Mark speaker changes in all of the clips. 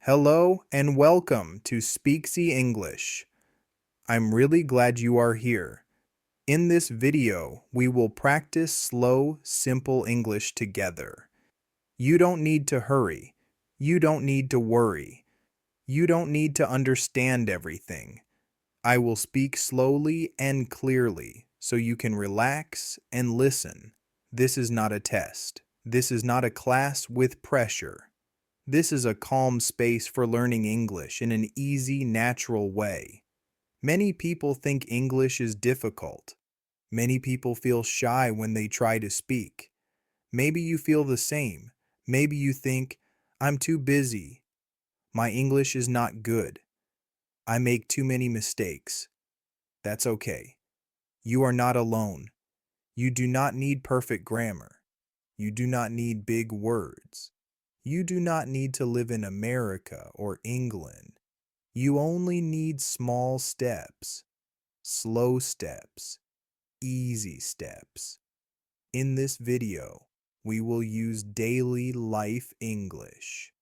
Speaker 1: Hello and welcome to Speaksy English. I'm really glad you are here. In this video, we will practice slow, simple English together. You don't need to hurry. You don't need to worry. You don't need to understand everything. I will speak slowly and clearly so you can relax and listen. This is not a test. This is not a class with pressure. This is a calm space for learning English in an easy, natural way. Many people think English is difficult. Many people feel shy when they try to speak. Maybe you feel the same. Maybe you think, I'm too busy. My English is not good. I make too many mistakes. That's okay. You are not alone. You do not need perfect grammar. You do not need big words. You do not need to live in America or England. You only need small steps, slow steps, easy steps. In this video, we will use daily life English,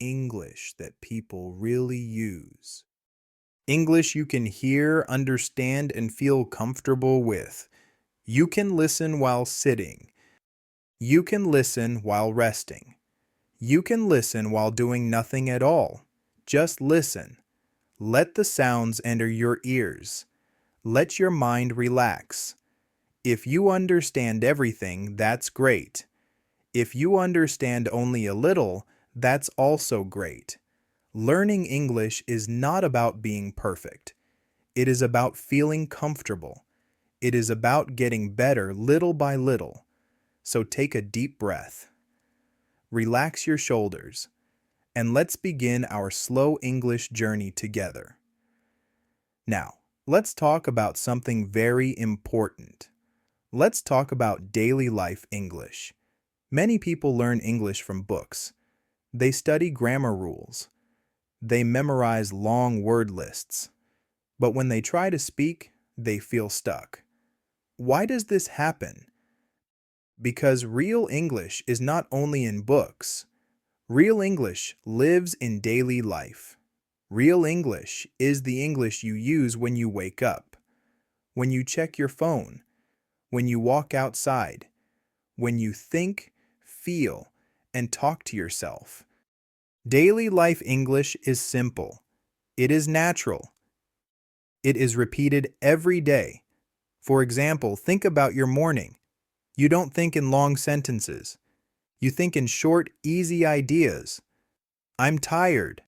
Speaker 1: English that people really use. English you can hear, understand, and feel comfortable with. You can listen while sitting. You can listen while resting. You can listen while doing nothing at all. Just listen. Let the sounds enter your ears. Let your mind relax. If you understand everything, that's great. If you understand only a little, that's also great. Learning English is not about being perfect. It is about feeling comfortable. It is about getting better little by little. So take a deep breath. Relax your shoulders, and let's begin our slow English journey together. Now, let's talk about something very important. Let's talk about daily life English. Many people learn English from books. They study grammar rules. They memorize long word lists. But when they try to speak, they feel stuck. Why does this happen? Because real English is not only in books. Real English lives in daily life. Real English is the English you use when you wake up, when you check your phone, when you walk outside, when you think, feel, and talk to yourself. Daily life English is simple. It is natural. It is repeated every day. For example, think about your morning. You don't think in long sentences. You think in short, easy ideas. I'm tired.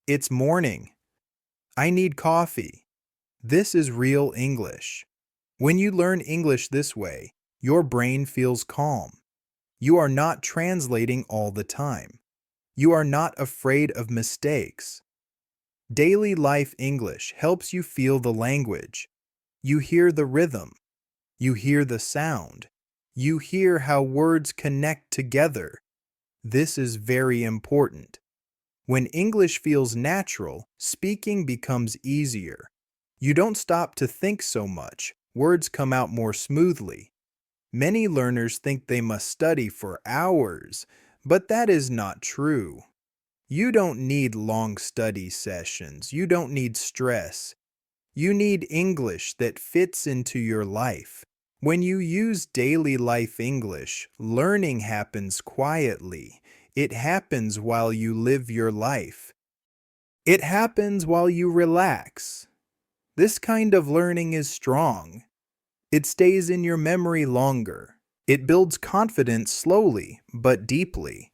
Speaker 1: It's morning. I need coffee. This is real English. When you learn English this way, your brain feels calm. You are not translating all the time. You are not afraid of mistakes. Daily life English helps you feel the language. You hear the rhythm. You hear the sound. You hear how words connect together. This is very important. When English feels natural, speaking becomes easier. You don't stop to think so much. Words come out more smoothly. Many learners think they must study for hours, but that is not true. You don't need long study sessions. You don't need stress. You need English that fits into your life. When you use daily life English, learning happens quietly. It happens while you live your life. It happens while you relax. This kind of learning is strong. It stays in your memory longer. It builds confidence slowly but deeply.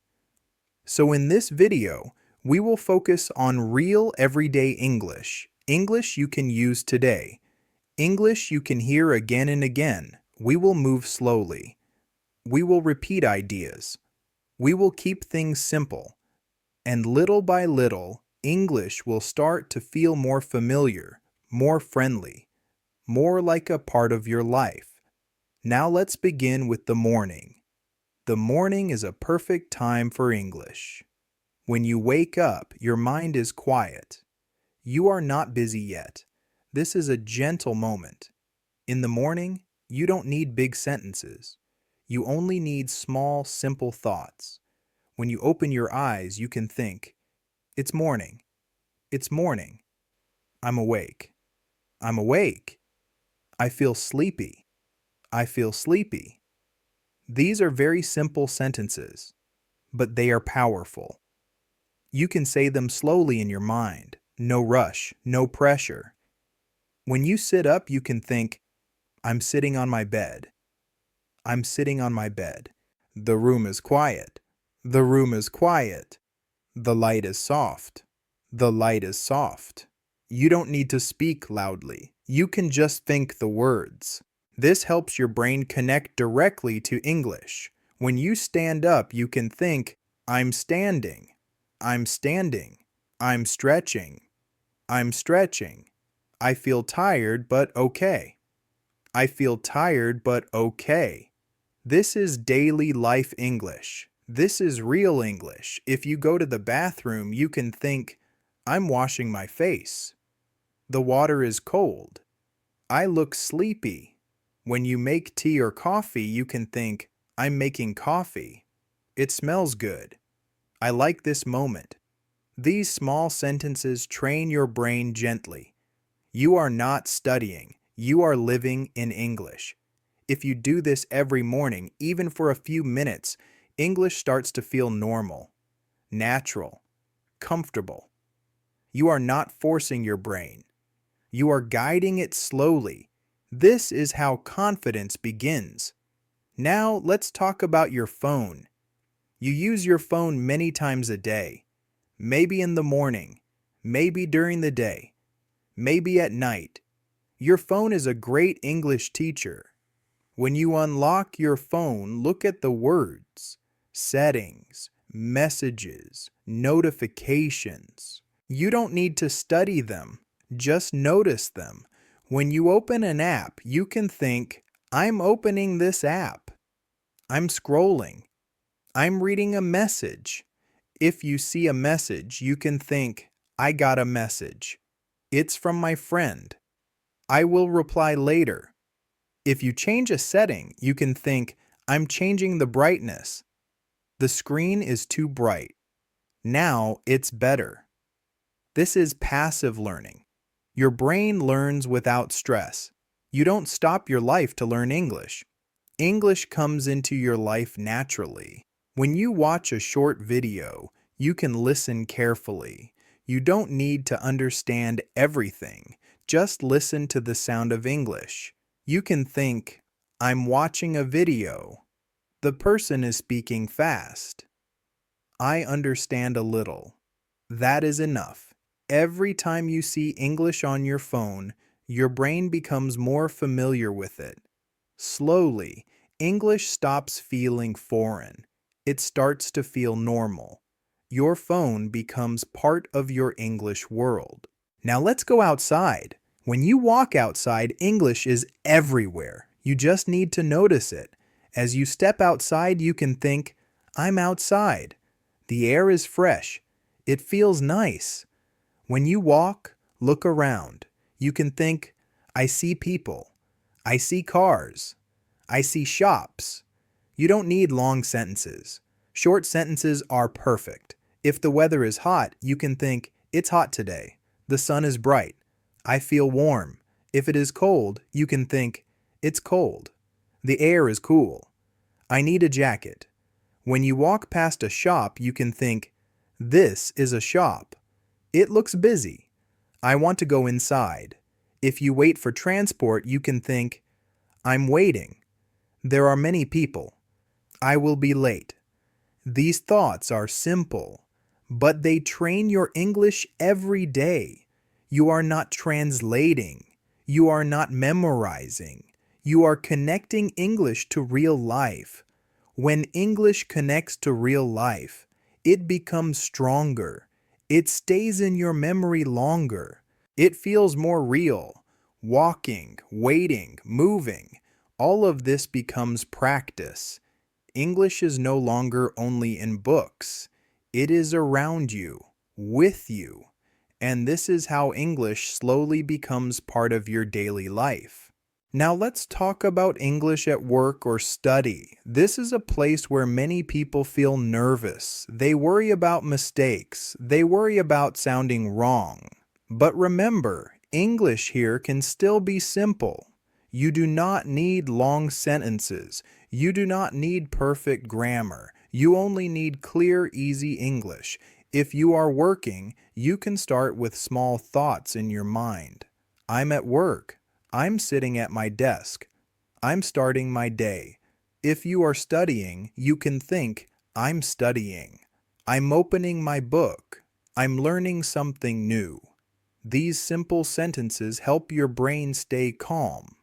Speaker 1: So in this video, we will focus on real everyday English. English you can use today. English you can hear again and again. We will move slowly. We will repeat ideas. We will keep things simple. And little by little, English will start to feel more familiar, more friendly, more like a part of your life. Now let's begin with the morning. The morning is a perfect time for English. When you wake up, your mind is quiet. You are not busy yet. This is a gentle moment. In the morning, you don't need big sentences. You only need small, simple thoughts. When you open your eyes, you can think, It's morning. It's morning. I'm awake. I'm awake. I feel sleepy. I feel sleepy. These are very simple sentences, but they are powerful. You can say them slowly in your mind. No rush, no pressure. When you sit up, you can think, I'm sitting on my bed. I'm sitting on my bed. The room is quiet. The room is quiet. The light is soft. The light is soft. You don't need to speak loudly. You can just think the words. This helps your brain connect directly to English. When you stand up, you can think, I'm standing. I'm standing. I'm stretching. I'm stretching. I feel tired, but okay. I feel tired, but okay. This is daily life English. This is real English. If you go to the bathroom, you can think, I'm washing my face. The water is cold. I look sleepy. When you make tea or coffee, you can think, I'm making coffee. It smells good. I like this moment. These small sentences train your brain gently. You are not studying. You are living in English. If you do this every morning, even for a few minutes, English starts to feel normal, natural, comfortable. You are not forcing your brain. You are guiding it slowly. This is how confidence begins. Now let's talk about your phone. You use your phone many times a day. Maybe in the morning, maybe during the day, maybe at night. Your phone is a great English teacher. When you unlock your phone, look at the words, settings, messages, notifications. You don't need to study them, just notice them. When you open an app, you can think, I'm opening this app. I'm scrolling. I'm reading a message. If you see a message, you can think, I got a message. It's from my friend. I will reply later. If you change a setting, you can think, I'm changing the brightness. The screen is too bright. Now it's better. This is passive learning. Your brain learns without stress. You don't stop your life to learn English. English comes into your life naturally. When you watch a short video, you can listen carefully. You don't need to understand everything. Just listen to the sound of English. You can think, I'm watching a video. The person is speaking fast. I understand a little. That is enough. Every time you see English on your phone, your brain becomes more familiar with it. Slowly, English stops feeling foreign. It starts to feel normal. Your phone becomes part of your English world. Now let's go outside. When you walk outside, English is everywhere. You just need to notice it. As you step outside, you can think, I'm outside. The air is fresh. It feels nice. When you walk, look around. You can think, I see people. I see cars. I see shops. You don't need long sentences. Short sentences are perfect. If the weather is hot, you can think, it's hot today. The sun is bright. I feel warm. If it is cold, you can think, it's cold. The air is cool. I need a jacket. When you walk past a shop, you can think, this is a shop. It looks busy. I want to go inside. If you wait for transport, you can think, I'm waiting. There are many people. I will be late. These thoughts are simple, but they train your English every day. You are not translating. You are not memorizing. You are connecting English to real life. When English connects to real life, it becomes stronger. It stays in your memory longer. It feels more real. Walking, waiting, moving, all of this becomes practice. English is no longer only in books. It is around you, with you. And this is how English slowly becomes part of your daily life. Now let's talk about English at work or study. This is a place where many people feel nervous. They worry about mistakes. They worry about sounding wrong. But remember, English here can still be simple. You do not need long sentences. You do not need perfect grammar. You only need clear, easy English. If you are working, you can start with small thoughts in your mind. I'm at work. I'm sitting at my desk. I'm starting my day. If you are studying, you can think, I'm studying. I'm opening my book. I'm learning something new. These simple sentences help your brain stay calm.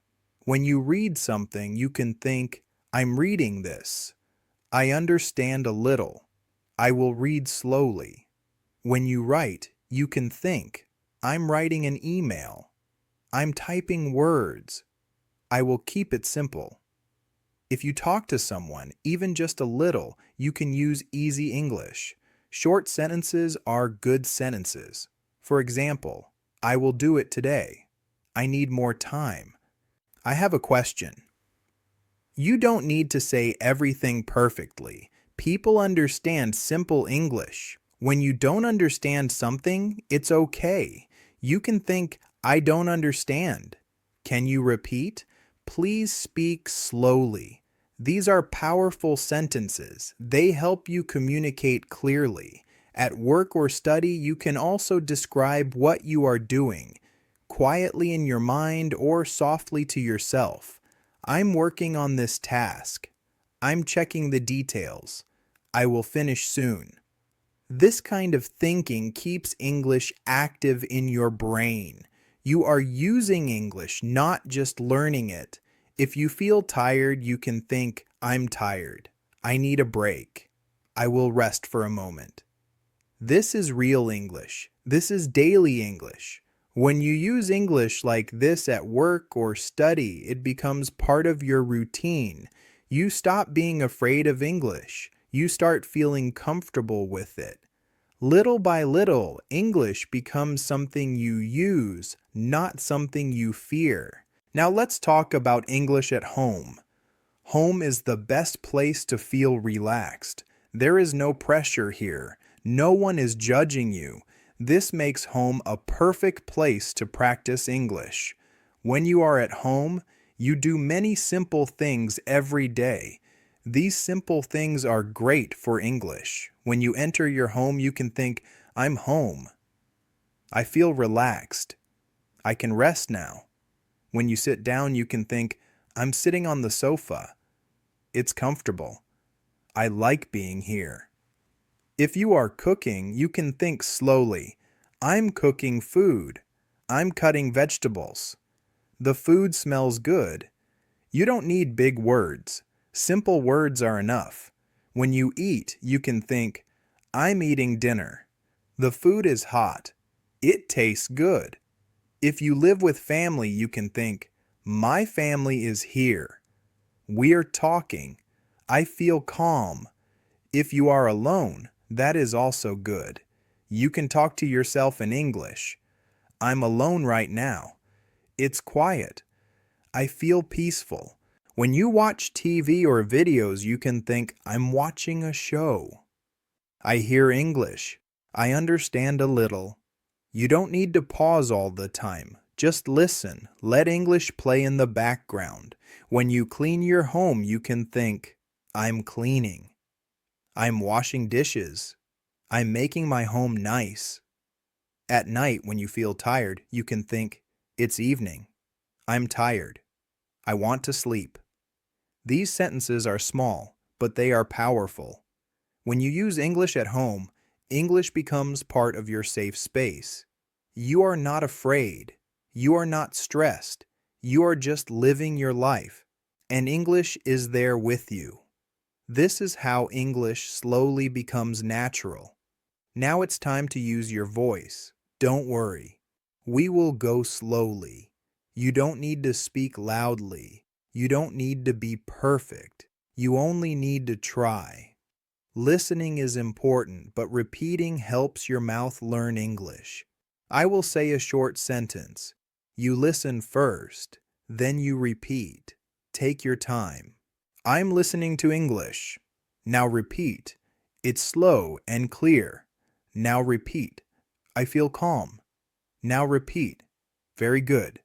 Speaker 1: When you read something, you can think, I'm reading this. I understand a little. I will read slowly. When you write, you can think, I'm writing an email. I'm typing words. I will keep it simple. If you talk to someone, even just a little, you can use easy English. Short sentences are good sentences. For example, I will do it today. I need more time. I have a question. You don't need to say everything perfectly. People understand simple English. When you don't understand something, it's okay. You can think, I don't understand. Can you repeat? Please speak slowly. These are powerful sentences. They help you communicate clearly. At work or study, you can also describe what you are doing, quietly in your mind or softly to yourself. I'm working on this task. I'm checking the details. I will finish soon. This kind of thinking keeps English active in your brain. You are using English, not just learning it. If you feel tired, you can think, I'm tired. I need a break. I will rest for a moment. This is real English. This is daily English. When you use English like this at work or study, it becomes part of your routine. You stop being afraid of English. You start feeling comfortable with it. Little by little, English becomes something you use, not something you fear. Now let's talk about English at home. Home is the best place to feel relaxed. There is no pressure here. No one is judging you. This makes home a perfect place to practice English. When you are at home, you do many simple things every day. These simple things are great for English. When you enter your home, you can think, I'm home. I feel relaxed. I can rest now. When you sit down, you can think, I'm sitting on the sofa. It's comfortable. I like being here. If you are cooking, you can think slowly. I'm cooking food. I'm cutting vegetables. The food smells good. You don't need big words. Simple words are enough. When you eat, you can think, I'm eating dinner. The food is hot. It tastes good. If you live with family, you can think, my family is here. We are talking. I feel calm. If you are alone, that is also good. You can talk to yourself in English. I'm alone right now. It's quiet. I feel peaceful. When you watch TV or videos, you can think, I'm watching a show. I hear English. I understand a little. You don't need to pause all the time. Just listen. Let English play in the background. When you clean your home, you can think, I'm cleaning. I'm washing dishes. I'm making my home nice. At night, when you feel tired, you can think, it's evening. I'm tired. I want to sleep. These sentences are small, but they are powerful. When you use English at home, English becomes part of your safe space. You are not afraid. You are not stressed. You are just living your life, and English is there with you. This is how English slowly becomes natural. Now it's time to use your voice. Don't worry. We will go slowly. You don't need to speak loudly. You don't need to be perfect. You only need to try. Listening is important, but repeating helps your mouth learn English. I will say a short sentence. You listen first. Then you repeat. Take your time. I'm listening to English. Now repeat. It's slow and clear. Now repeat. I feel calm. Now repeat. Very good.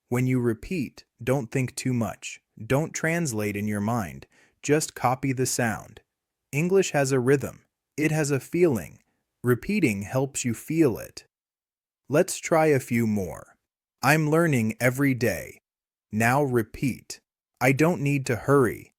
Speaker 1: When you repeat, don't think too much. Don't translate in your mind. Just copy the sound. English has a rhythm. It has a feeling. Repeating helps you feel it. Let's try a few more. I'm learning every day. Now repeat. I don't need to hurry.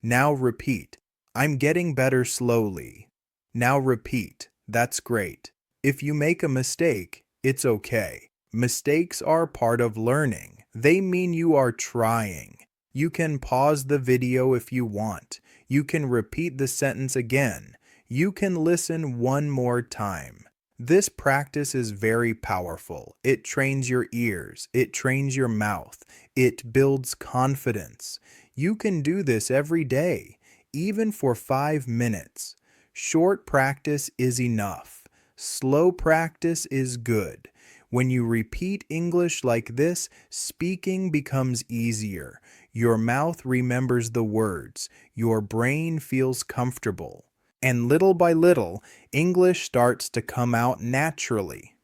Speaker 1: Now repeat. I'm getting better slowly. Now repeat. That's great. If you make a mistake, it's okay. Mistakes are part of learning. They mean you are trying. You can pause the video if you want. You can repeat the sentence again. You can listen one more time. This practice is very powerful. It trains your ears. It trains your mouth. It builds confidence. You can do this every day, even for 5 minutes. Short practice is enough. Slow practice is good. When you repeat English like this, speaking becomes easier. Your mouth remembers the words. Your brain feels comfortable. And little by little, English starts to come out naturally.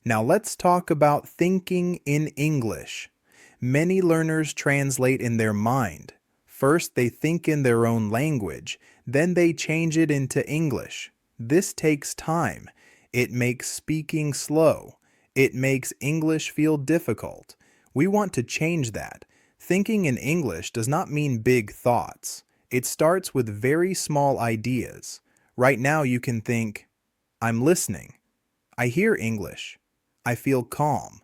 Speaker 1: Now let's talk about thinking in English. Many learners translate in their mind. First, they think in their own language, then they change it into English. This takes time. It makes speaking slow. It makes English feel difficult. We want to change that. Thinking in English does not mean big thoughts. It starts with very small ideas. Right now you can think, I'm listening. I hear English. I feel calm.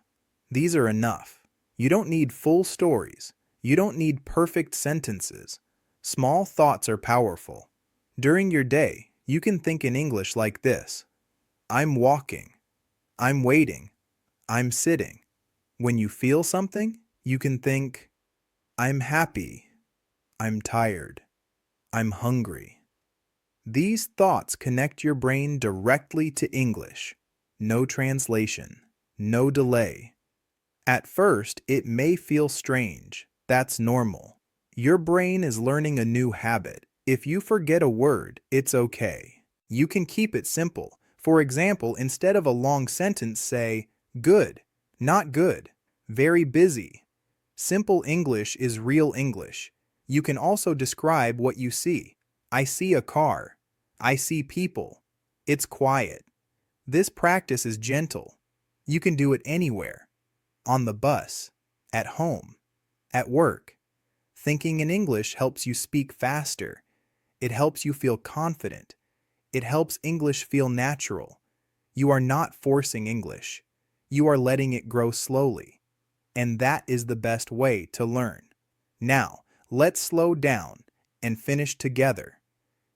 Speaker 1: These are enough. You don't need full stories. You don't need perfect sentences. Small thoughts are powerful. During your day, you can think in English like this. I'm walking. I'm waiting. I'm sitting. When you feel something, you can think, I'm happy. I'm tired. I'm hungry. These thoughts connect your brain directly to English. No translation. No delay. At first, it may feel strange. That's normal. Your brain is learning a new habit. If you forget a word, it's okay. You can keep it simple. For example, instead of a long sentence, say, good, not good, very busy. Simple English is real English. You can also describe what you see. I see a car. I see people. It's quiet. This practice is gentle. You can do it anywhere. On the bus, at home, at work. Thinking in English helps you speak faster. It helps you feel confident. It helps English feel natural. You are not forcing English. You are letting it grow slowly. And that is the best way to learn. Now, let's slow down and finish together.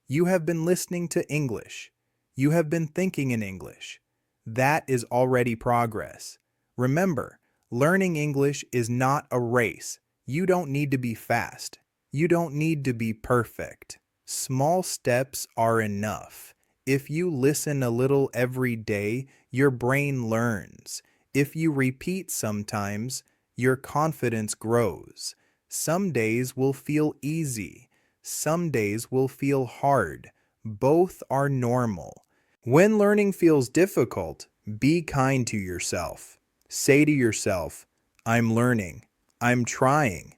Speaker 1: You have been listening to English. You have been thinking in English. That is already progress. Remember, learning English is not a race. You don't need to be fast. You don't need to be perfect. Small steps are enough. If you listen a little every day, your brain learns. If you repeat sometimes, your confidence grows. Some days will feel easy. Some days will feel hard. Both are normal. When learning feels difficult, be kind to yourself. Say to yourself, I'm learning. I'm trying.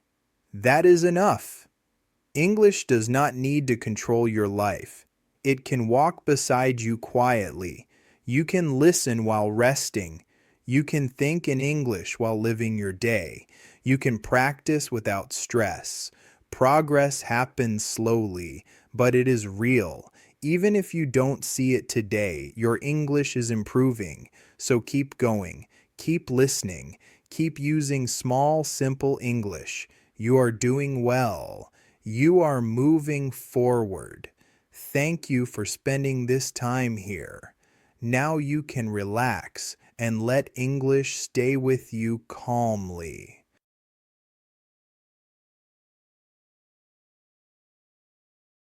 Speaker 1: That is enough. English does not need to control your life. It can walk beside you quietly. You can listen while resting. You can think in English while living your day. You can practice without stress. Progress happens slowly, but it is real. Even if you don't see it today, your English is improving. So keep going. Keep listening. Keep using small, simple English. You are doing well. You are moving forward. Thank you for spending this time here. Now you can relax and let English stay with you calmly.